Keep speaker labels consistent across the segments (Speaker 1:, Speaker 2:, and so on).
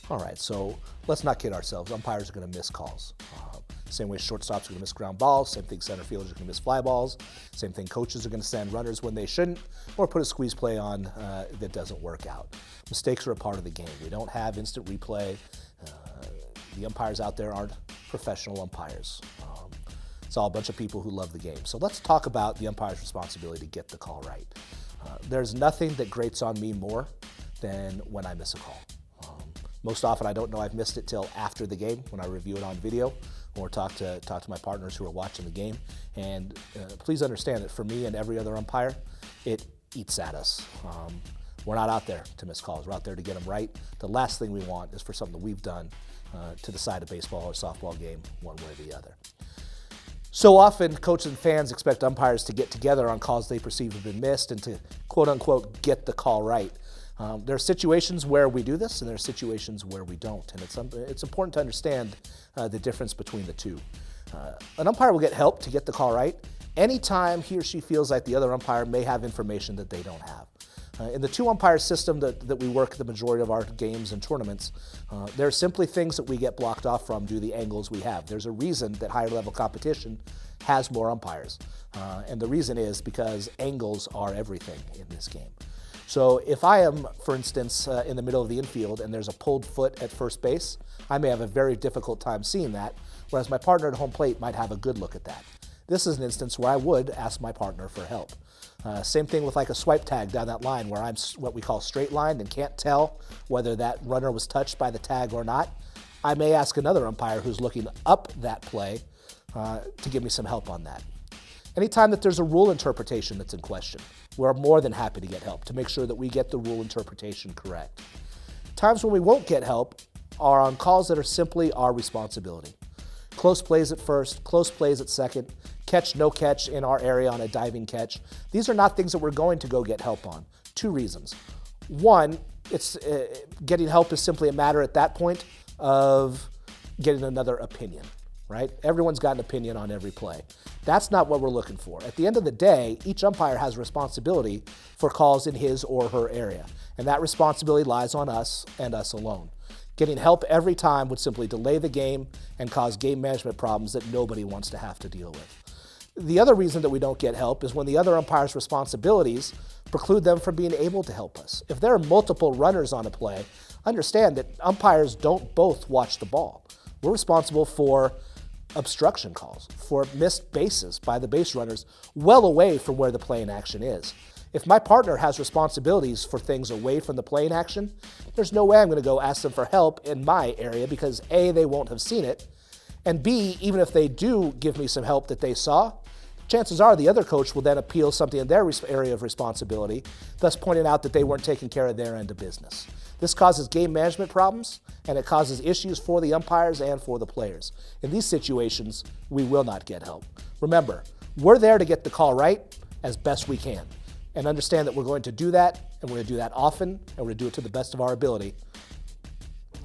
Speaker 1: All right, so let's not kid ourselves. Umpires are going to miss calls. Same way shortstops are going to miss ground balls. Same thing center fielders are going to miss fly balls. Same thing coaches are going to send runners when they shouldn't, or put a squeeze play on that doesn't work out. Mistakes are a part of the game. We don't have instant replay. The umpires out there aren't professional umpires. It's all a bunch of people who love the game. So let's talk about the umpire's responsibility to get the call right. There's nothing that grates on me more than when I miss a call. Most often I don't know I've missed it till after the game when I review it on video or talk to my partners who are watching the game. And please understand that for me and every other umpire, it eats at us. We're not out there to miss calls. We're out there to get them right. The last thing we want is for something that we've done to decide a baseball or softball game one way or the other. So often, coaches and fans expect umpires to get together on calls they perceive have been missed and to quote-unquote get the call right. There are situations where we do this, and there are situations where we don't, and it's important to understand the difference between the two. An umpire will get help to get the call right anytime he or she feels like the other umpire may have information that they don't have. In the two-umpire system that we work the majority of our games and tournaments, there are simply things that we get blocked off from due to the angles we have. There's a reason that higher-level competition has more umpires, and the reason is because angles are everything in this game. So if I am, for instance, in the middle of the infield and there's a pulled foot at first base, I may have a very difficult time seeing that, whereas my partner at home plate might have a good look at that. This is an instance where I would ask my partner for help. Same thing with like a swipe tag down that line where I'm what we call straight lined and can't tell whether that runner was touched by the tag or not. I may ask another umpire who's looking up that play to give me some help on that. Anytime that there's a rule interpretation that's in question, we're more than happy to get help to make sure that we get the rule interpretation correct. Times when we won't get help are on calls that are simply our responsibility. Close plays at first, close plays at second, catch, no catch in our area on a diving catch. These are not things that we're going to go get help on. Two reasons. One, getting help is simply a matter at that point of getting another opinion, right? Everyone's got an opinion on every play. That's not what we're looking for. At the end of the day, each umpire has responsibility for calls in his or her area, and that responsibility lies on us and us alone. Getting help every time would simply delay the game and cause game management problems that nobody wants to have to deal with. The other reason that we don't get help is when the other umpire's responsibilities preclude them from being able to help us. If there are multiple runners on a play, understand that umpires don't both watch the ball. We're responsible for obstruction calls, for missed bases by the base runners well away from where the play in action is. If my partner has responsibilities for things away from the play in action, there's no way I'm going to go ask them for help in my area because A, they won't have seen it, and B, even if they do give me some help that they saw, chances are the other coach will then appeal something in their area of responsibility, thus pointing out that they weren't taking care of their end of business. This causes game management problems, and it causes issues for the umpires and for the players. In these situations, we will not get help. Remember, we're there to get the call right as best we can, and understand that we're going to do that, and we're going to do that often, and we're going to do it to the best of our ability.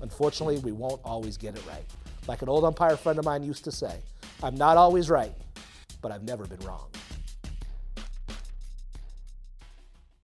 Speaker 1: Unfortunately, we won't always get it right. Like an old umpire friend of mine used to say, I'm not always right, but I've never been wrong.